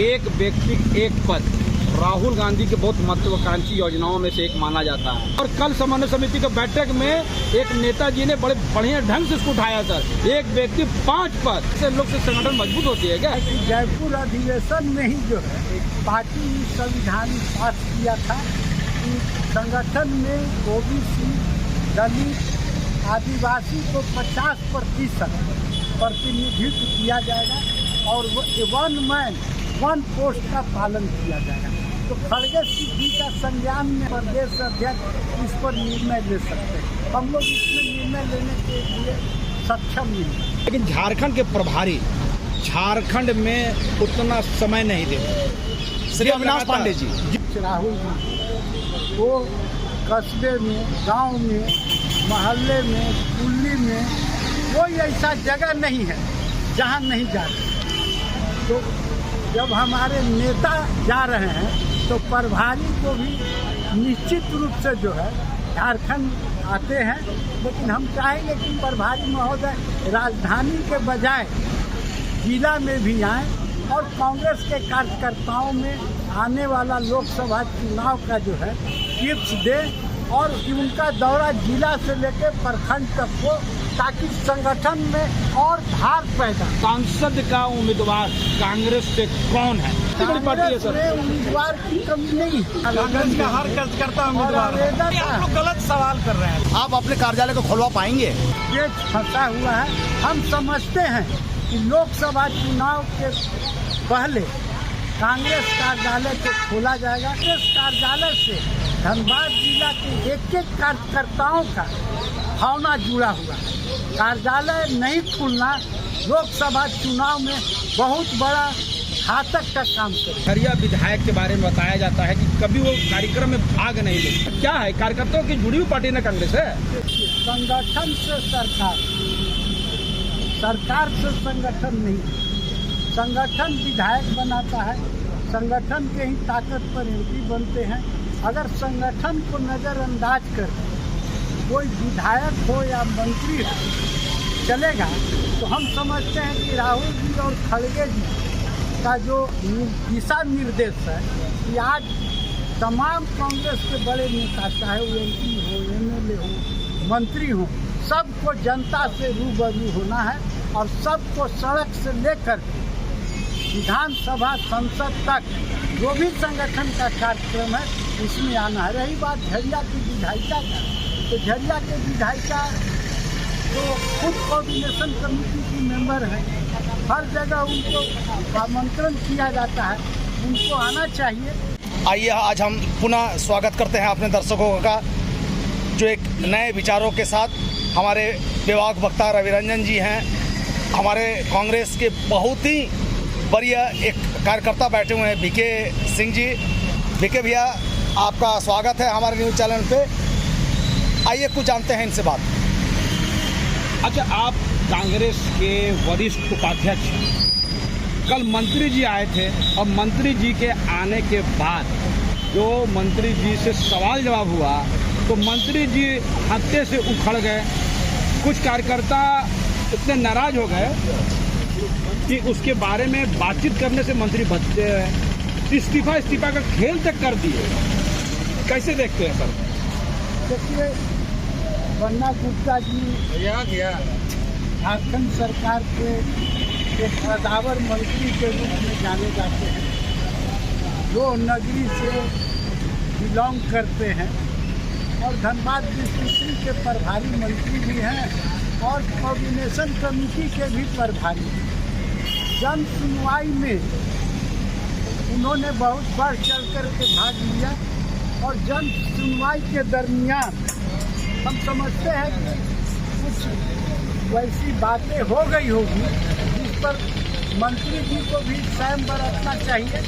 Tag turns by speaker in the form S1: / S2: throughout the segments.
S1: एक व्यक्ति एक पद राहुल गांधी के बहुत महत्वाकांक्षी योजनाओं में से एक माना जाता है। और कल समन्वय समिति की बैठक में एक नेताजी ने बड़े बढ़िया ढंग से इसको उठाया सर, एक व्यक्ति 5 पद से लोग से संगठन मजबूत होती है क्या?
S2: जयपुर अधिवेशन में ही जो है पार्टी संविधान पास किया था कि संगठन में ओबीसी, दलित, आदिवासी को 50% प्रतिनिधित्व किया जाएगा और 1 मैन 1 पोस्ट का पालन किया जाएगा। तो खड़गे सिद्धि का संज्ञान में प्रदेश अध्यक्ष इस पर निर्णय ले सकते हैं। हम लोग इसमें निर्णय लेने के लिए सक्षम नहीं।
S1: लेकिन झारखंड के प्रभारी झारखंड में उतना समय नहीं देते श्री अविनाश पांडे जी।
S2: राहुल जी वो कस्बे में, गांव में, मोहल्ले में, कुल्ली में कोई ऐसा जगह नहीं है जहां नहीं जाते। तो जब हमारे नेता जा रहे हैं तो प्रभारी को भी निश्चित रूप से जो है झारखंड आते हैं। लेकिन हम चाहेंगे कि प्रभारी महोदय राजधानी के बजाय जिला में भी आएँ और कांग्रेस के कार्यकर्ताओं में आने वाला लोकसभा चुनाव का जो है टिप्स दे और उनका दौरा जिला से लेकर प्रखंड तक हो, ताकि संगठन में और धार पैदा।
S1: सांसद का उम्मीदवार कांग्रेस से कौन है? बड़ी पार्टी है सर।
S2: उम्मीदवार की कमी नहीं,
S3: कांग्रेस का हर कार्यकर्ता उम्मीदवार है। आप लोग गलत सवाल कर रहे हैं।
S4: आप अपने कार्यालय को खुलवा पाएंगे?
S2: पेच फंसा हुआ है। हम समझते हैं कि लोकसभा चुनाव के पहले कांग्रेस कार्यालय को खोला जाएगा। इस कार्यालय से धनबाद जिला के एक कार्यकर्ताओं का भावना जुड़ा हुआ है। कार्यालय नहीं खुलना लोकसभा चुनाव में बहुत बड़ा घातक का काम करे।
S1: खरिया विधायक के बारे में बताया जाता है कि कभी वो कार्यक्रम में भाग नहीं लेते। क्या है, कार्यकर्ताओं की जुड़ी हुई पार्टी ना कांग्रेस है?
S2: संगठन से सरकार, सरकार से संगठन नहीं। संगठन विधायक बनाता है, संगठन के ही ताकत पर एमपी बनते हैं। अगर संगठन को नज़रअंदाज कर कोई विधायक हो या मंत्री हो चलेगा, तो हम समझते हैं कि राहुल जी और खड़गे जी का जो दिशा निर्देश है कि आज तमाम कांग्रेस के बड़े नेता, चाहे वो एमपी हो, एमएलए हो, मंत्री हो, सबको जनता से रूबरू होना है और सबको सड़क से लेकर विधानसभा, संसद तक जो भी संगठन का कार्यक्रम है उसमें आना है। रही बात झरिया की विधायिका का, तो झरिया के विधायिका तो खुद कोऑर्डिनेशन कमेटी की मेंबर है, हर जगह उनको आमंत्रण किया जाता है, उनको आना चाहिए।
S4: आइए आज हम पुनः स्वागत करते हैं अपने दर्शकों का, जो एक नए विचारों के साथ हमारे विभाग वक्ता रविरंजन जी हैं। हमारे कांग्रेस के बहुत ही बढ़िया एक कार्यकर्ता बैठे हुए हैं बीके सिंह जी। बीके भैया, आपका स्वागत है हमारे न्यूज़ चैनल पे। आइए कुछ जानते हैं इनसे बात।
S1: अच्छा, आप कांग्रेस के वरिष्ठ उपाध्यक्ष हैं। कल मंत्री जी आए थे और मंत्री जी के आने के बाद जो मंत्री जी से सवाल जवाब हुआ तो मंत्री जी हत्थे से उखड़ गए। कुछ कार्यकर्ता इतने नाराज हो गए कि उसके बारे में बातचीत करने से मंत्री बचते हैं। इस्तीफा का खेल तक कर दिए। कैसे देखते हैं सर?
S2: देखिए, वन्ना गुप्ता जी झारखंड सरकार के एक कदावर मंत्री के रूप में जाने जाते हैं, जो नगरी से बिलोंग करते हैं और धनबाद डिस्ट्रिक्ट के प्रभारी मंत्री भी हैं और कोऑर्डिनेशन कमेटी के भी प्रभारी हैं। जन सुनवाई में उन्होंने बहुत बढ़ चढ़ कर के भाग लिया और जन सुनवाई के दरमियान हम समझते हैं कि कुछ वैसी बातें हो गई होगी जिस पर मंत्री जी को भी संयम बरतना चाहिए।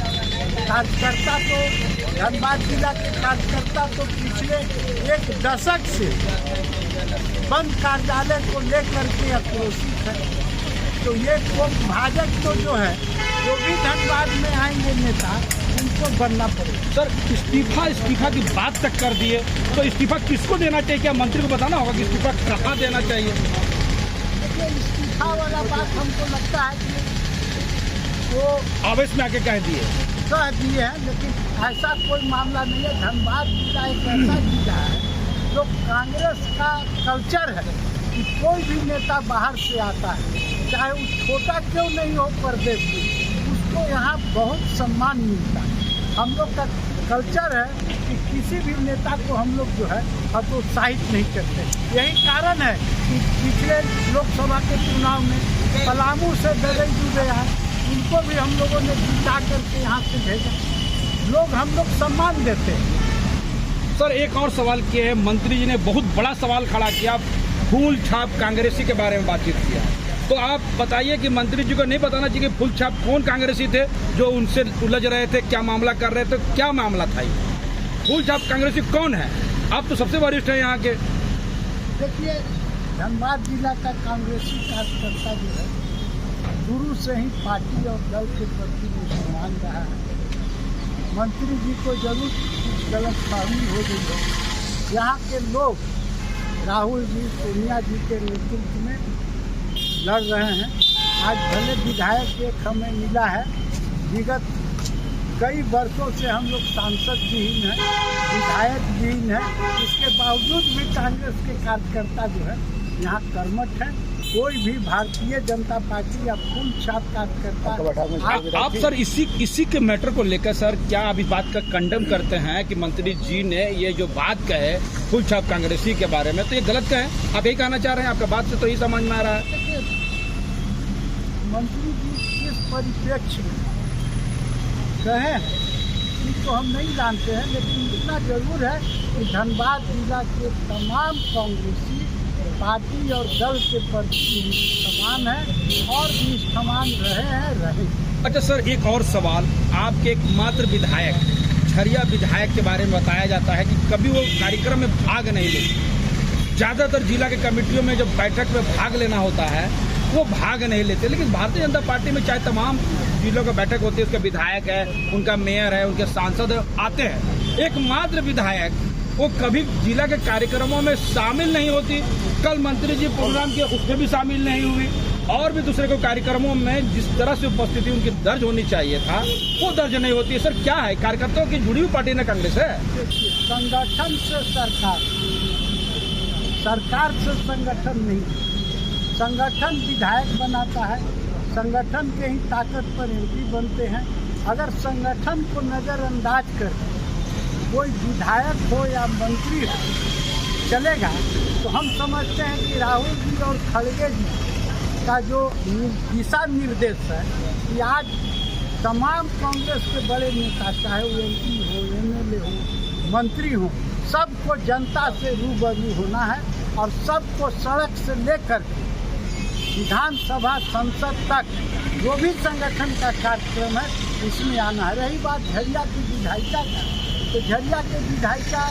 S2: कार्यकर्ता तो धनबाद जिला के कार्यकर्ता तो पिछले 1 दशक से बंद कार्यालय को लेकर के आक्रोशित है। तो ये भाजपा तो जो है, जो भी धनबाद में आएंगे नेता, उनको बनना पड़ेगा।
S1: सर, इस्तीफा की बात तक कर दिए तो इस्तीफा किसको देना चाहिए? क्या मंत्री को बताना होगा कि इस्तीफा कहाँ देना चाहिए?
S2: देखिए, इस्तीफा वाला बात हमको लगता है कि वो
S1: आवेश में आके कह दिए।
S2: कह दिए हैं, लेकिन ऐसा कोई मामला नहीं है। धनबाद जिला एक ऐसा जिला है जो कांग्रेस का कल्चर है कि कोई भी नेता बाहर से आता है, चाहे वो छोटा क्यों नहीं हो प्रदेश में, उसको यहाँ बहुत सम्मान मिलता है। हम लोग का कल्चर है कि किसी भी नेता को हम लोग जो है हतोत्साहित नहीं करते। यही कारण है कि पिछले लोकसभा के चुनाव में पलामू से दरई जुड़े हैं, उनको भी हम लोगों ने जिता करके यहाँ से भेजा। लोग हम लोग सम्मान देते हैं।
S1: सर एक और सवाल किया है, मंत्री जी ने बहुत बड़ा सवाल खड़ा किया, फूल छाप कांग्रेसी के बारे में बातचीत किया। तो आप बताइए कि मंत्री जी को नहीं बताना चाहिए कि फूल छाप कौन कांग्रेसी थे जो उनसे उलझ रहे थे, क्या मामला कर रहे थे, क्या मामला था ये? फूल छाप कांग्रेसी कौन है? आप तो सबसे वरिष्ठ हैं यहाँ के।
S2: देखिए, धनबाद जिला का कांग्रेसी कार्यकर्ता जो है शुरू से ही पार्टी और दल के प्रति मुसलमान रहा है। मंत्री जी को जरूर कुछ गलतफहमी हो गई है। यहाँ के लोग राहुल जी, सोनिया जी के नेतृत्व में लड़ रहे हैं। आज भले विधायक एक हमें मिला है, विगत कई वर्षों से हम लोग सांसद विहीन हैं, विधायक विहीन हैं, इसके बावजूद भी कांग्रेस के कार्यकर्ता जो है यहाँ कर्मठ हैं। कोई भी भारतीय जनता पार्टी या फूल छाप कार्यकर्ता
S1: आप सर इसी के मैटर को लेकर सर क्या आप इस बात का कंडेम करते हैं कि मंत्री जी ने ये जो बात कहे फूल छाप कांग्रेसी के बारे में, तो ये गलत कहे? आप यही कहना चाह रहे हैं? आपका बात से तो यही समझ में आ रहा है।
S2: मंत्री जी किस परिप्रेक्ष्य में कहे तो हम नहीं जानते हैं, लेकिन इतना जरूर है कि धनबाद जिला के तमाम कांग्रेसी पार्टी और दल के प्रति निष्ठावान है और निष्ठावान रहे हैं, रहे।
S1: अच्छा सर एक और सवाल, आपके एकमात्र विधायक झरिया विधायक के बारे में बताया जाता है कि कभी वो कार्यक्रम में भाग नहीं लेते। ज़्यादातर जिला के कमेटियों में जब बैठक में भाग लेना होता है वो भाग नहीं लेते, लेकिन भारतीय जनता पार्टी में चाहे तमाम जिलों का बैठक होती है, उसका विधायक है, उनका मेयर है, उनके सांसद आते हैं, एकमात्र विधायक वो कभी जिला के कार्यक्रमों में शामिल नहीं होती। कल मंत्री जी प्रोग्राम के उसमें भी शामिल नहीं हुई और भी दूसरे को कार्यक्रमों में जिस तरह से उपस्थिति उनकी दर्ज होनी चाहिए था वो दर्ज नहीं होती है। सर क्या है, कार्यकर्ताओं की जुड़ी हुई पार्टी ना कांग्रेस है?
S2: संगठन से सरकार, सरकार से संगठन नहीं। संगठन विधायक बनाता है, संगठन के ही ताकत पर एमपी बनते हैं। अगर संगठन को नज़रअंदाज कर कोई विधायक हो या मंत्री हो चलेगा, तो हम समझते हैं कि राहुल जी और खड़गे जी का जो दिशा निर्देश है कि आज तमाम कांग्रेस के बड़े नेता, चाहे वो एमपी हो, एमएलए हो, मंत्री हो, सबको जनता से रूबरू होना है और सबको सड़क से लेकर विधानसभा संसद तक जो भी संगठन का कार्यक्रम है इसमें आना है। रही बात झरिया की विधायिका का, तो झरिया के विधायिका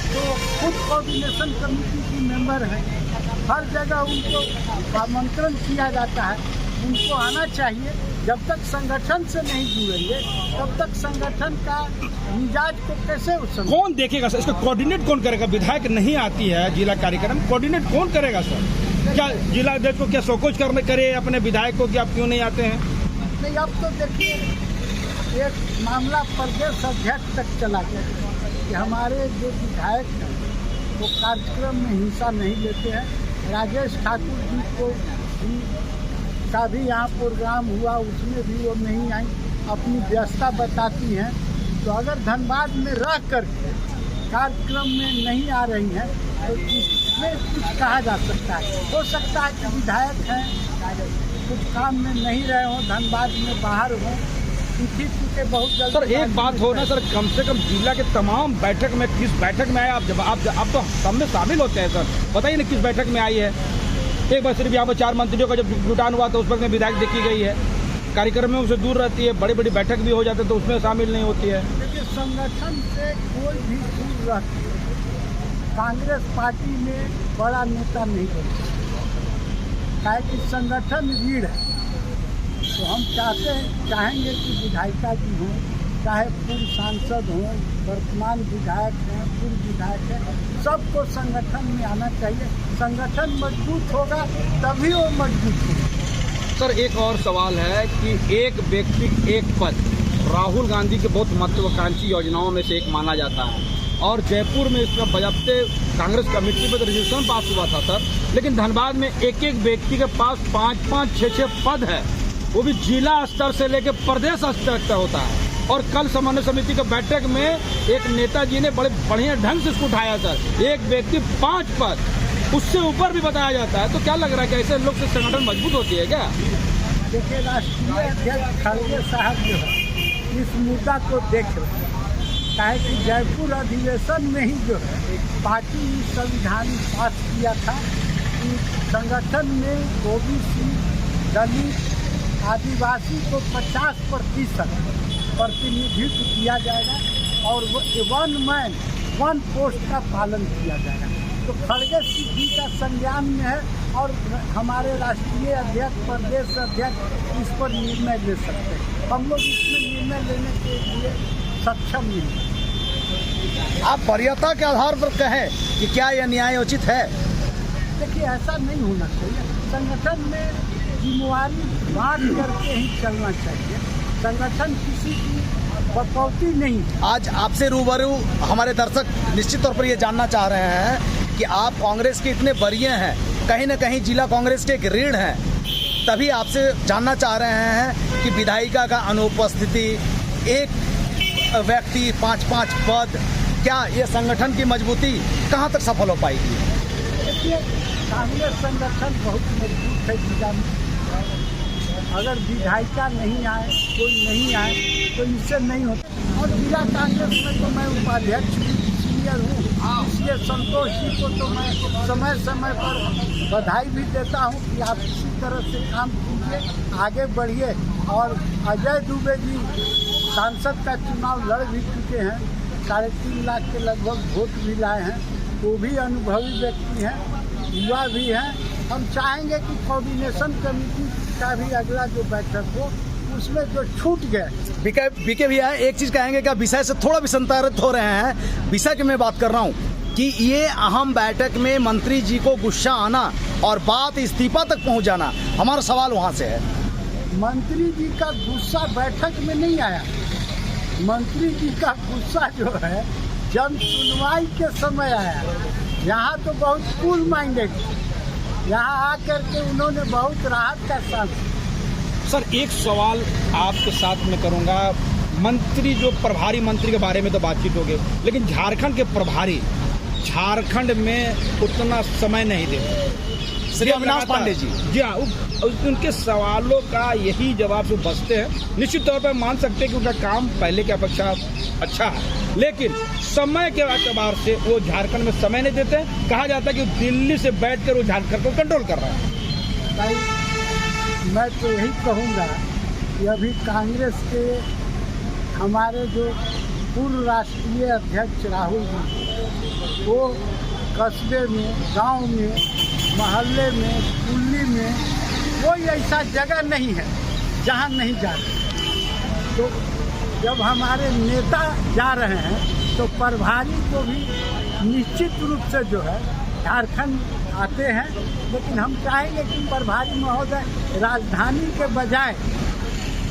S2: तो खुद कोऑर्डिनेशन कमेटी की मेंबर है, हर जगह उनको आमंत्रण किया जाता है, उनको आना चाहिए। जब तक संगठन से नहीं जुड़ेंगे तब तक संगठन का मिजाज को कैसे
S1: कौन देखेगा सर? इसका कोऑर्डिनेट कौन करेगा? विधायक नहीं आती है जिला कार्यक्रम, कोऑर्डिनेट कौन करेगा सर? क्या जिला अध्यक्ष को क्या शोकोज करने करे अपने विधायक को कि आप क्यों नहीं आते हैं?
S2: नहीं, अब तो देखिए एक मामला प्रदेश अध्यक्ष तक चला गया कि हमारे जो विधायक हैं वो कार्यक्रम में हिस्सा नहीं लेते हैं। राजेश ठाकुर जी को भी का भी यहाँ प्रोग्राम हुआ, उसमें भी वो नहीं आई, अपनी व्यस्तता बताती हैं। तो अगर धनबाद में रह कर कार्यक्रम में नहीं आ रही हैं तो इसमें कुछ कहा जा सकता है। हो सकता है कि विधायक हैं, कुछ काम में नहीं रहे हों, धनबाद में बाहर हों, के बहुत जल्द।
S1: सर एक बात हो ना सर, कम से कम जिला के तमाम बैठक में किस बैठक में आए आप? जब आप तो सब में शामिल होते हैं सर, बताइए ना किस बैठक में आई है? एक बार सिर्फ यहाँ पर 4 मंत्रियों का जब जुटान हुआ तो उस वक्त में विधायक देखी गई है, कार्यक्रमों से दूर रहती है, बड़ी बड़ी बैठक भी हो जाते तो उसमें शामिल नहीं होती है।
S2: देखिए संगठन से कोई भी दूर रहती है, कांग्रेस पार्टी में बड़ा नेता नहीं बनता, काहे कि संगठन रीढ़ है। तो हम चाहेंगे कि विधायिका जी हों, चाहे पूर्व सांसद हों, वर्तमान विधायक हैं, पूर्व विधायक हैं, सबको संगठन में आना चाहिए। संगठन मजबूत होगा तभी वो मजबूत होगा।
S1: सर एक और सवाल है कि एक व्यक्ति एक पद राहुल गांधी के बहुत महत्वाकांक्षी योजनाओं में से एक माना जाता है और जयपुर में इसका बजाबते कांग्रेस कमेटी पर रेजोल्यूशन पास हुआ था सर, लेकिन धनबाद में एक एक व्यक्ति के पास 5-5, 6-6 पद है, वो भी जिला स्तर से लेकर प्रदेश स्तर तक होता है। और कल समन्वय समिति की बैठक में एक नेताजी ने बड़े बढ़िया ढंग से इसको उठाया सर, एक व्यक्ति 5 पद, उससे ऊपर भी बताया जाता है। तो क्या लग रहा है कि ऐसे लोग से संगठन मजबूत होती है क्या?
S2: देखिए, राष्ट्रीय अध्यक्ष खड़गे साहब जो है इस मुद्दा को देख रहे हैं, काहे कि जयपुर अधिवेशन में ही जो है पार्टी संविधान पास किया था कि संगठन में ओबीसी, दलित, आदिवासी को 50% प्रतिनिधित्व किया जाएगा और 1 मैन 1 पोस्ट का पालन किया जाएगा। तो खड़गे जी का संज्ञान में है और हमारे राष्ट्रीय अध्यक्ष, प्रदेश अध्यक्ष इस पर निर्णय ले सकते हैं। हम लोग इसमें निर्णय लेने के लिए सक्षम नहीं।
S4: आप वरीयता के आधार पर कहें कि क्या यह न्यायोचित है?
S2: देखिए, ऐसा नहीं होना चाहिए। संगठन में जिम्मेवारी बांट करके ही चलना चाहिए। संगठन किसी की बकौती नहीं।
S4: आज आपसे रूबरू हमारे दर्शक निश्चित तौर पर ये जानना चाह रहे हैं कि आप कांग्रेस के इतने वरीय हैं, कहीं न कहीं जिला कांग्रेस के एक रीढ़ हैं, तभी आपसे जानना चाह रहे हैं कि विधायिका का अनुपस्थिति, एक व्यक्ति 5-5 पद, क्या ये संगठन की मजबूती कहाँ तक सफल हो पाएगी?
S2: देखिए, कांग्रेस संगठन बहुत मजबूत है जिला में। अगर विधायिका नहीं आए, कोई नहीं आए तो इससे नहीं होता। और जिला कांग्रेस में तो मैं उपाध्यक्ष भी सीनियर हूँ, इसलिए संतोष जी को तो मैं समय समय पर बधाई भी देता हूँ कि आप इसी तरह से काम कीजिए, आगे बढ़िए। और अजय दुबे जी सांसद का चुनाव लड़ भी चुके हैं, 3.5 लाख के लगभग वोट भी लाए हैं, वो भी अनुभवी व्यक्ति हैं, युवा भी हैं। हम चाहेंगे कि कोऑर्डिनेशन कमेटी का भी अगला जो बैठक हो उसमें जो छूट गए।
S4: बीके भैया एक चीज़ कहेंगे कि विषय से थोड़ा विसंतरित हो रहे हैं, विषय की मैं बात कर रहा हूँ कि ये अहम बैठक में मंत्री जी को गुस्सा आना और बात इस्तीफा तक पहुँच जाना, हमारा सवाल वहाँ से है।
S2: मंत्री जी का गुस्सा बैठक में नहीं आया। मंत्री जी का गुस्सा जो है जन सुनवाई के समय आया। यहाँ तो बहुत कूल माइंडेड, यहाँ आकर के उन्होंने बहुत राहत का सांस।
S1: सर एक सवाल आपके साथ में करूंगा, मंत्री जो प्रभारी मंत्री के बारे में तो बातचीत हो गई, लेकिन झारखंड के प्रभारी झारखंड में उतना समय नहीं देते,
S4: श्री अविनाश पांडे जी।
S1: जी हाँ, उनके सवालों का यही जवाब जो बचते हैं। निश्चित तौर पर मान सकते हैं कि उनका काम पहले की अपेक्षा अच्छा है, लेकिन समय के एतबार से वो झारखंड में समय नहीं देते। कहा जाता है कि दिल्ली से बैठकर वो झारखंड को कंट्रोल कर रहा है।
S2: मैं तो यही कहूँगा कि अभी कांग्रेस के हमारे जो पूर्व राष्ट्रीय अध्यक्ष राहुल गांधी, वो कस्बे में, गांव में, मोहल्ले में, कुल्ली में कोई ऐसा जगह नहीं है जहां नहीं जाते। तो जब हमारे नेता जा रहे हैं तो प्रभारी को भी निश्चित रूप से जो है झारखंड आते हैं, लेकिन हम चाहेंगे कि प्रभारी महोदय राजधानी के बजाय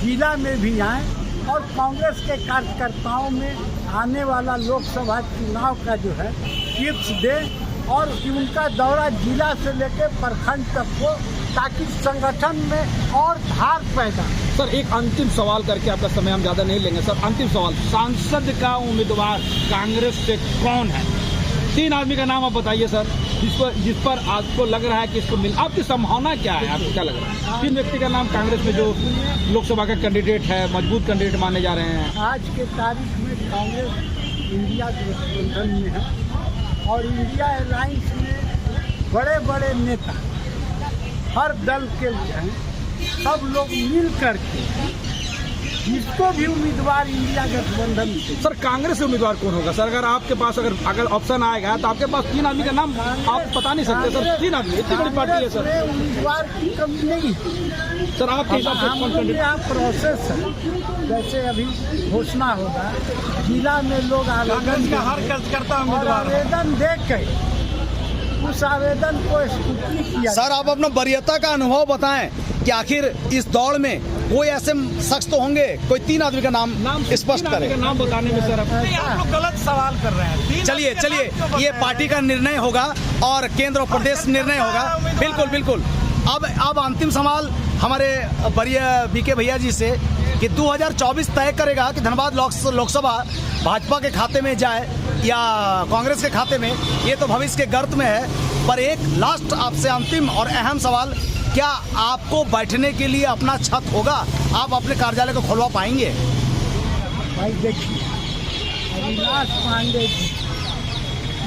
S2: जिला में भी आएँ और कांग्रेस के कार्यकर्ताओं में आने वाला लोकसभा चुनाव का जो है टिप्स दें और उनका दौरा जिला से लेकर प्रखंड तक हो, ताकि संगठन में और धार पैदा।
S1: सर एक अंतिम सवाल करके, आपका समय हम ज़्यादा नहीं लेंगे सर। अंतिम सवाल, सांसद का उम्मीदवार कांग्रेस से कौन है? 3 आदमी का नाम आप बताइए सर, जिस पर आपको लग रहा है कि इसको मिल, आपकी संभावना क्या है, आपको क्या लग रहा है? 3 व्यक्ति का नाम कांग्रेस में जो लोकसभा का कैंडिडेट है, मजबूत कैंडिडेट माने जा रहे हैं।
S2: आज के तारीख में कांग्रेस इंडिया गठबंधन में है और इंडिया अलायंस में बड़े बड़े नेता हर दल के हैं, सब लोग मिल करके जिसको भी उम्मीदवार इंडिया गठबंधन।
S1: सर कांग्रेस से उम्मीदवार कौन होगा सर? अगर आपके पास अगर ऑप्शन आएगा तो आपके पास 3 आदमी का नाम आप बता नहीं सकते सर? 3 आदमी, इतनी बड़ी पार्टी है सर।
S2: उम्मीदवार की कमी नहीं है
S1: सर, आपके हिसाब से
S2: यहाँ प्रोसेस है, जैसे अभी घोषणा होगा, जिला में लोग आवेदन
S3: का हर कार्यकर्ता
S2: और आवेदन दे के उस आवेदन को स्क्रूटनी किया।
S4: सर, आप अपना वरीयता का अनुभव बताएं कि आखिर इस दौड़ में कोई ऐसे शख्स तो होंगे, कोई 3 आदमी का नाम स्पष्ट करें।
S1: नाम बताने में सर
S3: नहीं, आप लोग गलत सवाल कर रहे हैं।
S4: चलिए ये पार्टी का निर्णय होगा और केंद्र और प्रदेश निर्णय होगा। बिल्कुल बिल्कुल। अब अंतिम सवाल हमारे वरीय बीके भैया जी से कि 2024 तय करेगा कि धनबाद लोकसभा भाजपा के खाते में जाए या कांग्रेस के खाते में, ये तो भविष्य के गर्त में है। पर एक लास्ट आपसे अंतिम और अहम सवाल, क्या आपको बैठने के लिए अपना छत होगा? आप अपने कार्यालय को खुलवा पाएंगे?
S2: भाई देखिए, अविनाश पांडे जी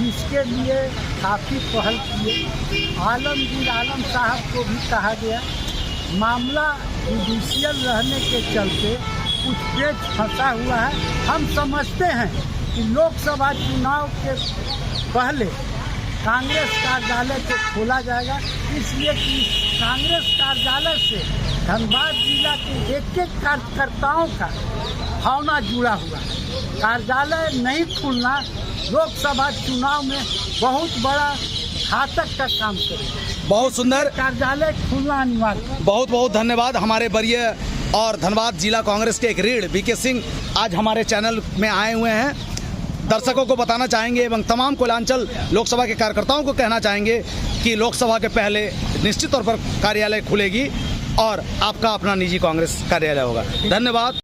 S2: इसके लिए काफ़ी पहल किए। आलमगीर आलम साहब को भी कहा गया। मामला जुडिशियल रहने के चलते कुछ पेच फंसा हुआ है। हम समझते हैं कि लोकसभा चुनाव के पहले कांग्रेस कार्यालय को खोला जाएगा, इसलिए कि कांग्रेस कार्यालय से धनबाद जिला के एक कार्यकर्ताओं का भावना जुड़ा हुआ है। कार्यालय नहीं खुलना लोकसभा चुनाव में बहुत बड़ा घातक का काम करेगा।
S4: बहुत सुंदर।
S2: कार्यालय खुलना अनिवार्य।
S4: बहुत बहुत धन्यवाद। हमारे वरीय और धनबाद जिला कांग्रेस के एक रीढ़ बीके सिंह आज हमारे चैनल में आए हुए हैं। दर्शकों को बताना चाहेंगे एवं तमाम कोयलांचल लोकसभा के कार्यकर्ताओं को कहना चाहेंगे कि लोकसभा के पहले निश्चित तौर पर कार्यालय खुलेगी और आपका अपना निजी कांग्रेस कार्यालय होगा। धन्यवाद।